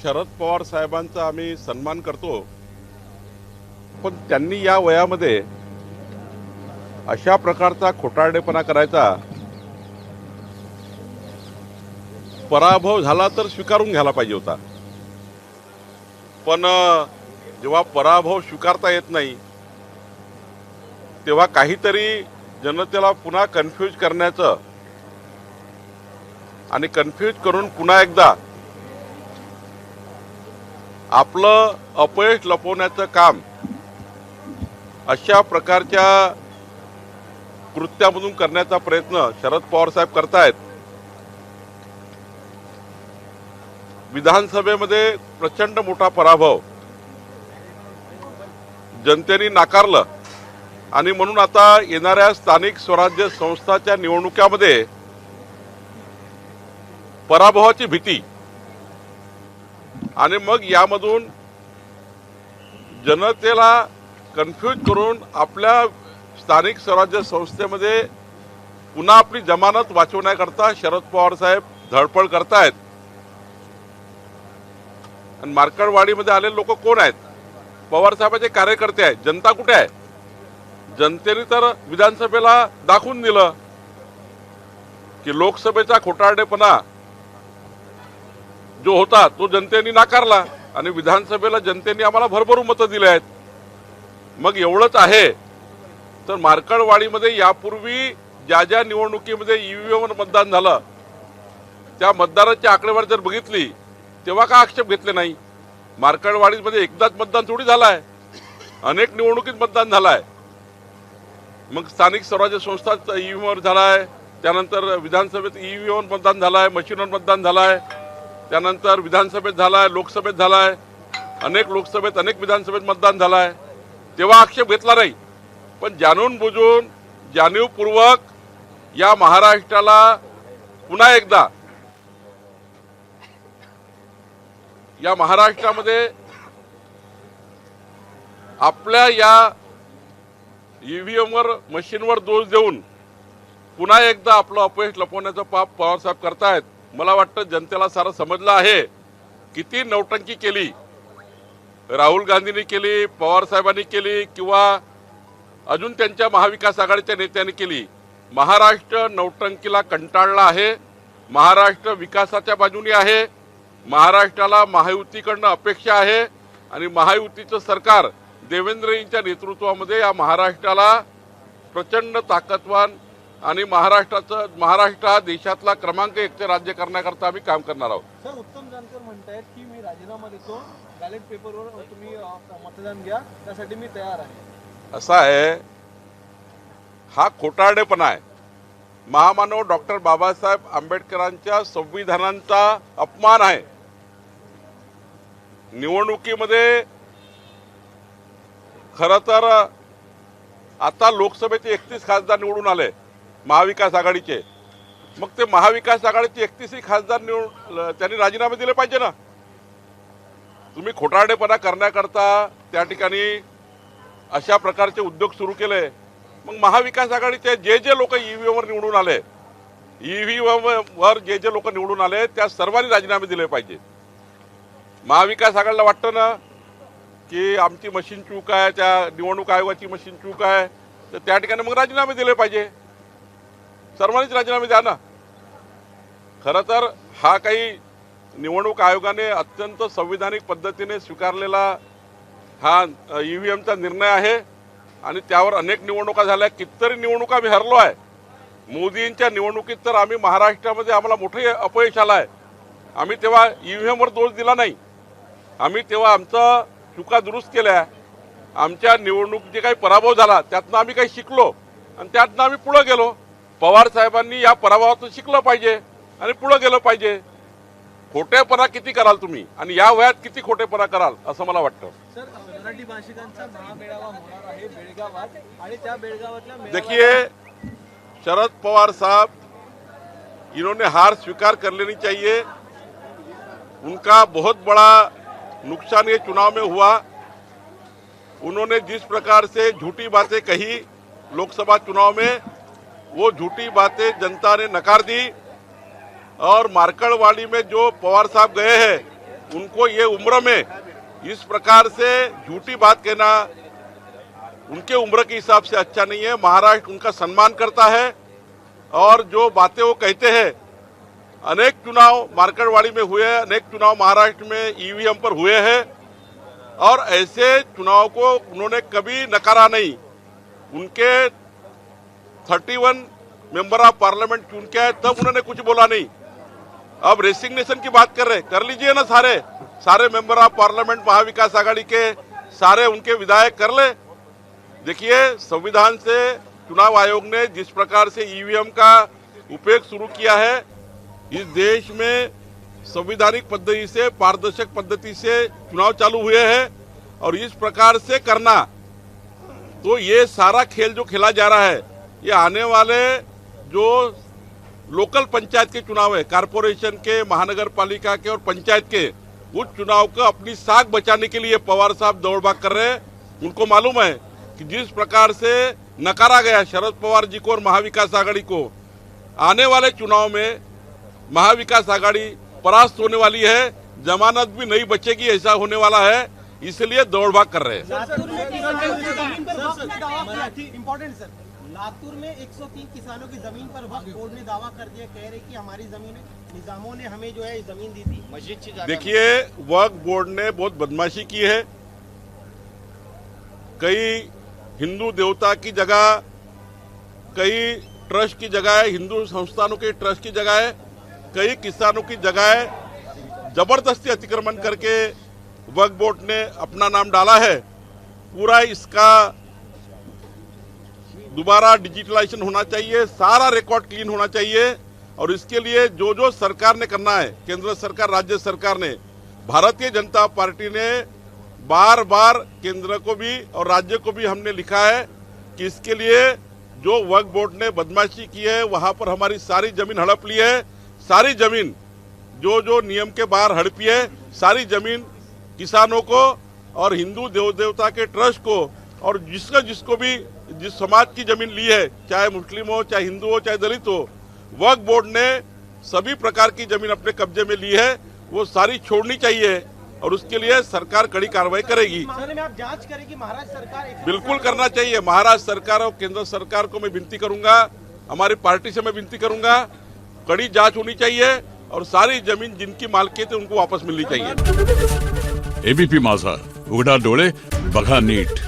शरद पवार साहेबांचा आम्ही सन्मान करतो, पण त्यांनी या वयामध्ये अशा प्रकारचा खोटारडेपणा करायचा, पराभव झाला तर स्वीकारून घ्यायला पाहिजे होता. पण जेव्हा पराभव स्वीकारता येत नाही तेव्हा काहीतरी जनतेला पुन्हा कन्फ्यूज करण्याचं आणि कन्फ्यूज करून पुन्हा एकदा आपलं अपयश लपवण्याचं काम अशा प्रकारच्या कृत्यामधून करण्याचा प्रयत्न शरद पवार साहेब करतायत. विधानसभेमध्ये प्रचंड मोठा पराभव जनतेने नाकारलं आणि म्हणून आता येणाऱ्या स्थानिक स्वराज्य संस्थांच्या निवडणुकांमध्ये पराभवाची भीती आणि मग यामधून जनतेला कन्फ्यूज करून आपल्या स्थानिक स्वराज्य संस्थेमध्ये पुन्हा आपली जमानत वाचवण्याकरता शरद पवार साहेब धडपड करतायत. आणि मार्कडवाडीमध्ये आलेले लोक कोण आहेत? पवार साहेबांचे कार्यकर्ते आहेत. जनता कुठे आहे? जनतेने तर विधानसभेला दाखवून दिलं की लोकसभेचा खोटारडेपणा जो होता तो जनतेने नाकारला आणि विधानसभेला जनतेने आम्हाला भरभरून मतं दिली आहेत. मग एवढंच आहे तर मार्कडवाडीमध्ये यापूर्वी ज्या ज्या निवडणुकीमध्ये ईव्हीएमवर मतदान झालं त्या मतदारांची आकडेवारी जर बघितली तेव्हा का आक्षेप घेतले नाही? मार्कडवाडीमध्ये एकदाच मतदान थोडी झालाय, अनेक निवडणुकीत मतदान झालाय. मग स्थानिक स्वराज्य संस्थात ईव्हीएमवर झालाय, त्यानंतर विधानसभेत ईव्हीएमवर मतदान झालाय, मशीनवर मतदान झालाय, त्यानंतर विधानसभेत झालाय, लोकसभेत झालाय, अनेक लोकसभेत अनेक विधानसभेत मतदान झालाय. तेव्हा आक्षेप घेतला नाही. पण जाणून बुजून जाणीवपूर्वक या महाराष्ट्राला पुन्हा एकदा या महाराष्ट्रामध्ये आपल्या या ईव्हीएमवर मशीनवर दोष देऊन पुन्हा एकदा आपलं अपयश लपवण्याचं पाप पवारसाहेब करतायत. मला वाटतं जनतेला सारं समजलं आहे. किती नौटंकी केली राहुल गांधींनी केली, पवार साहेबांनी केली किंवा अजून त्यांच्या महाविकास आघाडीच्या नेत्यांनी केली. महाराष्ट्र नौटंकीला कंटाळला आहे. महाराष्ट्र विकासाच्या बाजूने आहे. महाराष्ट्राला महायुतीकडनं अपेक्षा आहे आणि महायुतीचं सरकार देवेंद्रजींच्या नेतृत्वामध्ये या महाराष्ट्राला प्रचंड ताकदवान आणि महाराष्ट्र हा देशातला क्रमांक 1 राज्य करण्याकरता आम्ही काम करणार आहोत. सर, उत्तम जानकर म्हणतायत की मी राजीनामा देतो, बॅलेट पेपरवर तुम्ही मतदान घ्या, त्यासाठी मी तयार आहे. असा आहे, हा खोटारडेपणा आहे. महामानव डॉक्टर बाबासाहेब आंबेडकरांच्या संविधानाचा अपमान आहे. निवडणुकीमध्ये खरं तर आता लोकसभेचे 31 खासदार निवडून आले महाविकास आघाडीचे. मग ते महाविकास आघाडीचे 31 खासदार त्यांनी राजीनामे दिले पाहिजे ना. तुम्ही खोटारडेपणा करण्याकरता त्या ठिकाणी अशा प्रकारचे उद्योग सुरू केले. मग महाविकास आघाडीचे जे जे लोक ईव्हीएमवर निवडून आले, ईव्हीएमवर जे जे लोक निवडून आले त्या सर्वांनी राजीनामे दिले पाहिजे. महाविकास आघाडीला वाटतं ना की आमची मशीन चूक आहे, त्या निवडणूक आयोगाची मशीन चूक आहे, तर त्या ठिकाणी मग राजीनामे दिले पाहिजे. सर्वांनीच राजीनामे द्या ना. खरं तर हा काही निवडणूक आयोगाने अत्यंत संविधानिक पद्धतीने स्वीकारलेला हा ईव्हीएमचा निर्णय आहे आणि त्यावर अनेक निवडणुका झाल्या. कितीतरी निवडणुका आम्ही हरलो आहे. मोदींच्या निवडणुकीत तर आम्ही महाराष्ट्रामध्ये आम्हाला मोठे अपयश आलं आहे. आम्ही तेव्हा ईव्हीएमवर दोष दिला नाही. आम्ही तेव्हा आमचा चुका दुरुस्त केल्या. आमच्या निवडणूक जे काही पराभव झाला त्यातनं आम्ही काही शिकलो आणि त्यातनं आम्ही पुढे गेलो. पवार साहेबांनी या पराभवातून शिकलं पाहिजे आणि पुढे गेलं पाहिजे. खोटेपणा किती कराल तुम्ही आणि या वयात किती खोटेपणा कराल असं मला वाटतं. सर, मराठी भाषिकांचा महामेळावा होणार आहे बेळगावात आणि त्या बेळगावातल्या देखिए, शरद पवार साहब इन्होंने हार स्वीकार कर लेनी चाहिए. उनका बहुत बड़ा नुकसान ये चुनाव में हुआ. उन्होंने जिस प्रकार से झूठी बातें कही लोकसभा चुनाव में, वो झूठी बातें जनता ने नकार दी और मार्कडवाड़ी में जो पवार साहब गए हैं उनको ये उम्र में इस प्रकार से झूठी बात कहना उनके उम्र के हिसाब से अच्छा नहीं है। महाराष्ट्र उनका सम्मान करता है और जो बातें वो कहते हैं, अनेक चुनाव मार्केटवाड़ी में हुए हैं, अनेक चुनाव महाराष्ट्र में ईवीएम पर हुए हैं और ऐसे चुनाव को उन्होंने कभी नकारा नहीं। उनके 31 मेंबर ऑफ पार्लियामेंट चुन के आए तब उन्होंने कुछ बोला नहीं। अब रेसिग्नेशन की बात कर रहे, कर लीजिए ना, सारे मेंबर ऑफ पार्लियामेंट महाविकास आघाड़ी के सारे उनके विधायक कर ले। देखिए, संविधान से चुनाव आयोग ने जिस प्रकार से ईवीएम का उपयोग शुरू किया है, इस देश में संवैधानिक पद्धति से, पारदर्शक पद्धति से चुनाव चालू हुए हैं और इस प्रकार से करना, तो ये सारा खेल जो खेला जा रहा है, ये आने वाले जो लोकल पंचायत के चुनाव है, कारपोरेशन के, महानगर पालिका के और पंचायत के, उस चुनाव को अपनी साख बचाने के लिए पवार साहब दौड़ भाग कर रहे हैं। उनको मालूम है कि जिस प्रकार से नकारा गया शरद पवार जी को और महाविकास आघाड़ी को, आने वाले चुनाव में महाविकास आघाड़ी परास्त होने वाली है, जमानत भी नहीं बचेगी, ऐसा होने वाला है, इसलिए दौड़ भाग कर रहे हैं। लातूर में 103 किसानों की जमीन पर वक्फ बोर्ड ने दावा कर दिया, कह रहे कि हमारी जमीन है, निजामों ने हमें जो है जमीन दी थी मस्जिद की जगह। देखिए, वक्फ बोर्ड ने बहुत बदमाशी की है। कई हिंदू देवता की जगह, कई ट्रस्ट की जगह है, हिंदू संस्थानों के ट्रस्ट की जगह है, कई किसानों की जगह है, जबरदस्ती अतिक्रमण करके वक्फ बोर्ड ने अपना नाम डाला है। पूरा इसका दोबारा डिजिटलाइजेशन होना चाहिए, सारा रिकॉर्ड क्लीन होना चाहिए और इसके लिए जो जो सरकार ने करना है, केंद्र सरकार, राज्य सरकार ने, भारतीय जनता पार्टी ने बार बार केंद्र को भी और राज्य को भी हमने लिखा है कि इसके लिए जो वक्फ बोर्ड ने बदमाशी की है, वहां पर हमारी सारी जमीन हड़प ली है, सारी जमीन जो जो नियम के बाहर हड़पी है, सारी जमीन किसानों को और हिंदू देव देवता के ट्रस्ट को और जिसको भी जिस समाज की जमीन ली है, चाहे मुस्लिम हो, चाहे हिंदू हो, चाहे दलित हो, वक्फ बोर्ड ने सभी प्रकार की जमीन अपने कब्जे में ली है, वो सारी छोड़नी चाहिए और उसके लिए सरकार कड़ी कार्रवाई करेगी। आप जांच करेगी महाराष्ट्र सरकार? बिल्कुल करना चाहिए। महाराष्ट्र सरकार और केंद्र सरकार को मैं विनती करूंगा, हमारी पार्टी से मैं विनती करूंगा, कड़ी जांच होनी चाहिए और सारी जमीन जिनकी मालकियत है उनको वापस मिलनी चाहिए। एबीपी माझा, उघडा डोळे बघा नीट।